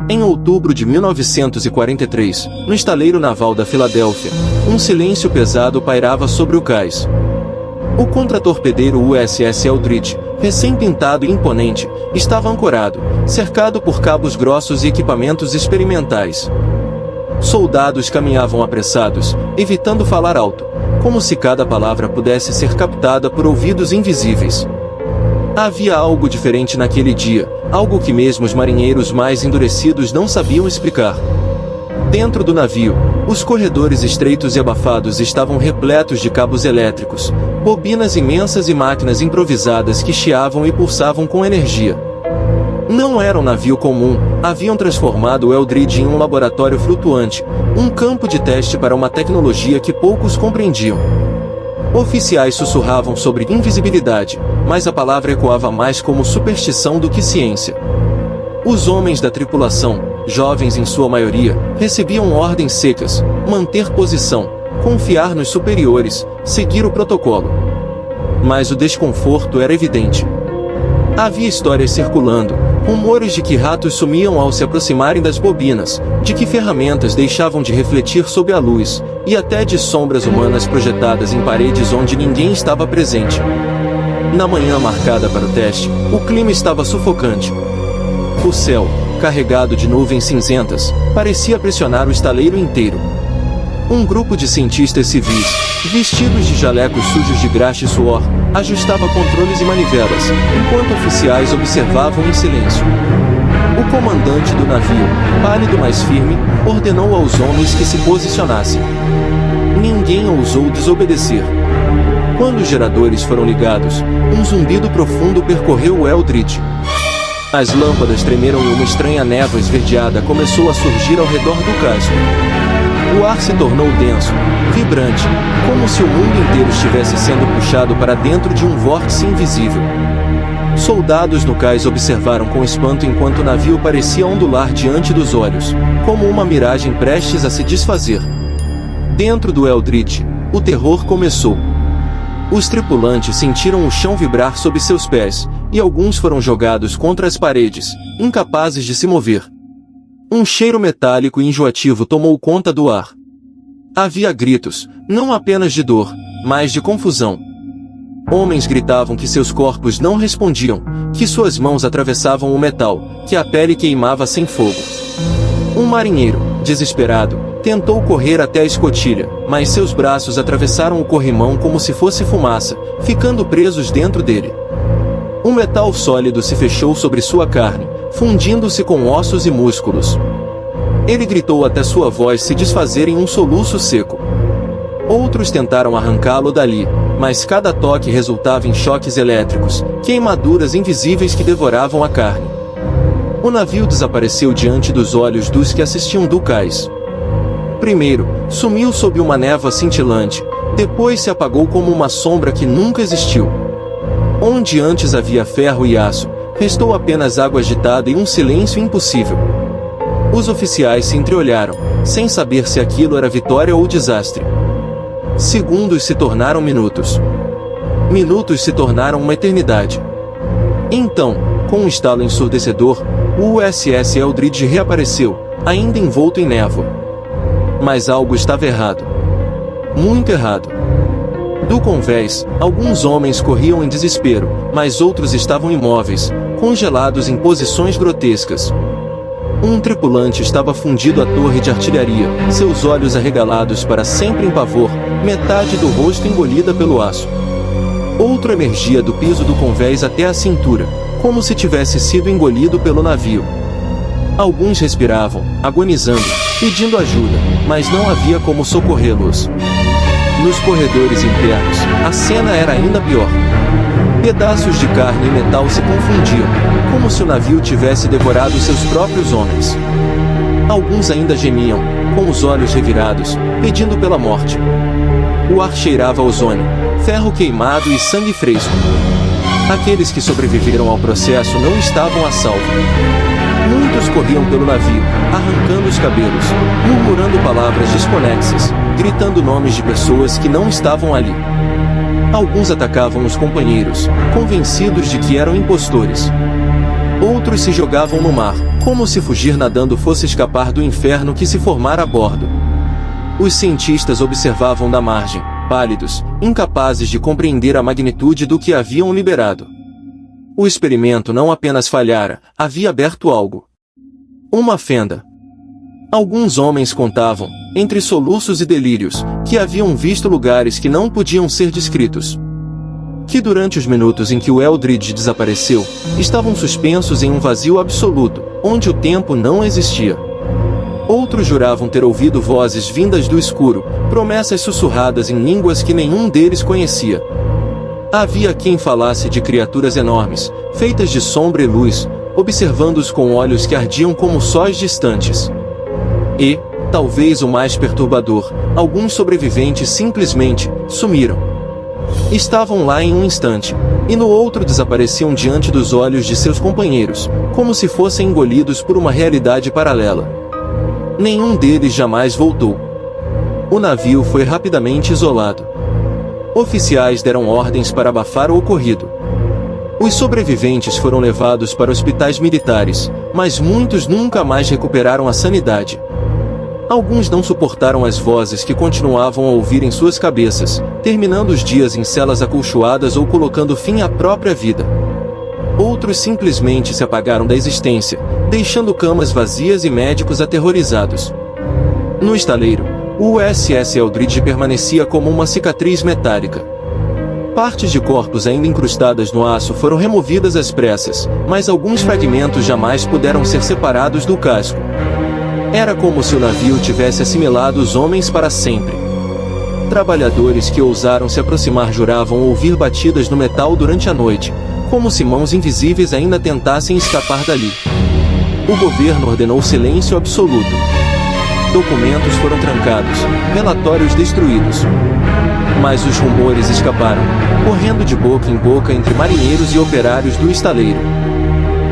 Em outubro de 1943, no estaleiro naval da Filadélfia, um silêncio pesado pairava sobre o cais. O contratorpedeiro USS Eldridge, recém-pintado e imponente, estava ancorado, cercado por cabos grossos e equipamentos experimentais. Soldados caminhavam apressados, evitando falar alto, como se cada palavra pudesse ser captada por ouvidos invisíveis. Havia algo diferente naquele dia, algo que mesmo os marinheiros mais endurecidos não sabiam explicar. Dentro do navio, os corredores estreitos e abafados estavam repletos de cabos elétricos, bobinas imensas e máquinas improvisadas que chiavam e pulsavam com energia. Não era um navio comum, haviam transformado o Eldridge em um laboratório flutuante, um campo de teste para uma tecnologia que poucos compreendiam. Oficiais sussurravam sobre invisibilidade, mas a palavra ecoava mais como superstição do que ciência. Os homens da tripulação, jovens em sua maioria, recebiam ordens secas: manter posição, confiar nos superiores, seguir o protocolo. Mas o desconforto era evidente. Havia histórias circulando, rumores de que ratos sumiam ao se aproximarem das bobinas, de que ferramentas deixavam de refletir sob a luz, e até de sombras humanas projetadas em paredes onde ninguém estava presente. Na manhã marcada para o teste, o clima estava sufocante. O céu, carregado de nuvens cinzentas, parecia pressionar o estaleiro inteiro. Um grupo de cientistas civis, vestidos de jalecos sujos de graxa e suor, ajustava controles e manivelas, enquanto oficiais observavam em silêncio. O comandante do navio, pálido mas firme, ordenou aos homens que se posicionassem. Ninguém ousou desobedecer. Quando os geradores foram ligados, um zumbido profundo percorreu o Eldridge. As lâmpadas tremeram e uma estranha névoa esverdeada começou a surgir ao redor do casco. O ar se tornou denso, vibrante, como se o mundo inteiro estivesse sendo puxado para dentro de um vórtice invisível. Soldados no cais observaram com espanto enquanto o navio parecia ondular diante dos olhos, como uma miragem prestes a se desfazer. Dentro do Eldridge, o terror começou. Os tripulantes sentiram o chão vibrar sob seus pés, e alguns foram jogados contra as paredes, incapazes de se mover. Um cheiro metálico e enjoativo tomou conta do ar. Havia gritos, não apenas de dor, mas de confusão. Homens gritavam que seus corpos não respondiam, que suas mãos atravessavam o metal, que a pele queimava sem fogo. Um marinheiro, desesperado, tentou correr até a escotilha, mas seus braços atravessaram o corrimão como se fosse fumaça, ficando presos dentro dele. Um metal sólido se fechou sobre sua carne, fundindo-se com ossos e músculos. Ele gritou até sua voz se desfazer em um soluço seco. Outros tentaram arrancá-lo dali, mas cada toque resultava em choques elétricos, queimaduras invisíveis que devoravam a carne. O navio desapareceu diante dos olhos dos que assistiam do cais. Primeiro, sumiu sob uma névoa cintilante, depois se apagou como uma sombra que nunca existiu. Onde antes havia ferro e aço, restou apenas água agitada e um silêncio impossível. Os oficiais se entreolharam, sem saber se aquilo era vitória ou desastre. Segundos se tornaram minutos. Minutos se tornaram uma eternidade. Então, com um estalo ensurdecedor, o USS Eldridge reapareceu, ainda envolto em névoa. Mas algo estava errado. Muito errado. Do convés, alguns homens corriam em desespero, mas outros estavam imóveis, congelados em posições grotescas. Um tripulante estava fundido à torre de artilharia, seus olhos arregalados para sempre em pavor, metade do rosto engolida pelo aço. Outro emergia do piso do convés até a cintura, como se tivesse sido engolido pelo navio. Alguns respiravam, agonizando, pedindo ajuda, mas não havia como socorrê-los. Nos corredores internos, a cena era ainda pior. Pedaços de carne e metal se confundiam, como se o navio tivesse devorado seus próprios homens. Alguns ainda gemiam, com os olhos revirados, pedindo pela morte. O ar cheirava a ozônio, ferro queimado e sangue fresco. Aqueles que sobreviveram ao processo não estavam a salvo. Muitos corriam pelo navio, arrancando os cabelos, murmurando palavras desconexas, gritando nomes de pessoas que não estavam ali. Alguns atacavam os companheiros, convencidos de que eram impostores. Outros se jogavam no mar, como se fugir nadando fosse escapar do inferno que se formara a bordo. Os cientistas observavam da margem, pálidos, incapazes de compreender a magnitude do que haviam liberado. O experimento não apenas falhara, havia aberto algo. Uma fenda. Alguns homens contavam, entre soluços e delírios, que haviam visto lugares que não podiam ser descritos. Que durante os minutos em que o Eldridge desapareceu, estavam suspensos em um vazio absoluto, onde o tempo não existia. Outros juravam ter ouvido vozes vindas do escuro, promessas sussurradas em línguas que nenhum deles conhecia. Havia quem falasse de criaturas enormes, feitas de sombra e luz, observando-os com olhos que ardiam como sóis distantes. E, talvez o mais perturbador, alguns sobreviventes simplesmente sumiram. Estavam lá em um instante, e no outro desapareciam diante dos olhos de seus companheiros, como se fossem engolidos por uma realidade paralela. Nenhum deles jamais voltou. O navio foi rapidamente isolado. Oficiais deram ordens para abafar o ocorrido. Os sobreviventes foram levados para hospitais militares, mas muitos nunca mais recuperaram a sanidade. Alguns não suportaram as vozes que continuavam a ouvir em suas cabeças, terminando os dias em celas acolchoadas ou colocando fim à própria vida. Outros simplesmente se apagaram da existência, deixando camas vazias e médicos aterrorizados. No estaleiro, o USS Eldridge permanecia como uma cicatriz metálica. Partes de corpos ainda incrustadas no aço foram removidas às pressas, mas alguns fragmentos jamais puderam ser separados do casco. Era como se o navio tivesse assimilado os homens para sempre. Trabalhadores que ousaram se aproximar juravam ouvir batidas no metal durante a noite, como se mãos invisíveis ainda tentassem escapar dali. O governo ordenou silêncio absoluto. Documentos foram trancados, relatórios destruídos. Mas os rumores escaparam, correndo de boca em boca entre marinheiros e operários do estaleiro.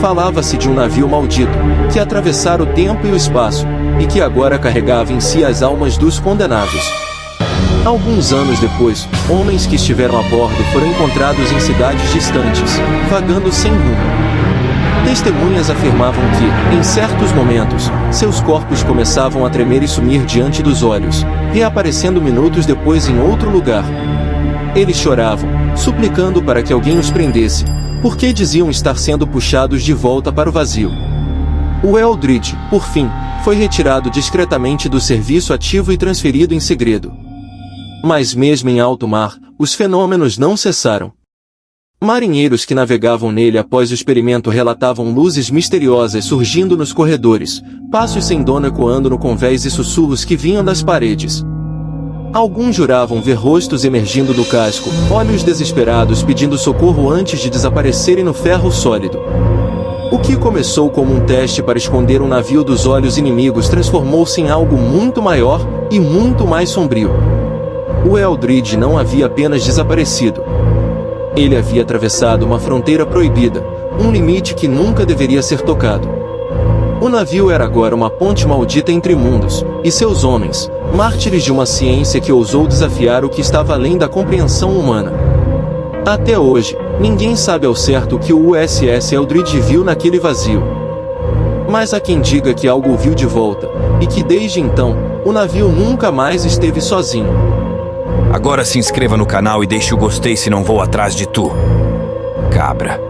Falava-se de um navio maldito, que atravessara o tempo e o espaço, e que agora carregava em si as almas dos condenados. Alguns anos depois, homens que estiveram a bordo foram encontrados em cidades distantes, vagando sem rumo. Testemunhas afirmavam que, em certos momentos, seus corpos começavam a tremer e sumir diante dos olhos, reaparecendo minutos depois em outro lugar. Eles choravam, suplicando para que alguém os prendesse, porque diziam estar sendo puxados de volta para o vazio. O Eldridge, por fim, foi retirado discretamente do serviço ativo e transferido em segredo. Mas mesmo em alto mar, os fenômenos não cessaram. Marinheiros que navegavam nele após o experimento relatavam luzes misteriosas surgindo nos corredores, passos sem dono ecoando no convés e sussurros que vinham das paredes. Alguns juravam ver rostos emergindo do casco, olhos desesperados pedindo socorro antes de desaparecerem no ferro sólido. O que começou como um teste para esconder um navio dos olhos inimigos transformou-se em algo muito maior e muito mais sombrio. O Eldridge não havia apenas desaparecido. Ele havia atravessado uma fronteira proibida, um limite que nunca deveria ser tocado. O navio era agora uma ponte maldita entre mundos, e seus homens, mártires de uma ciência que ousou desafiar o que estava além da compreensão humana. Até hoje, ninguém sabe ao certo o que o USS Eldridge viu naquele vazio. Mas há quem diga que algo o viu de volta, e que desde então, o navio nunca mais esteve sozinho. Agora se inscreva no canal e deixe o gostei se não vou atrás de tu, cabra.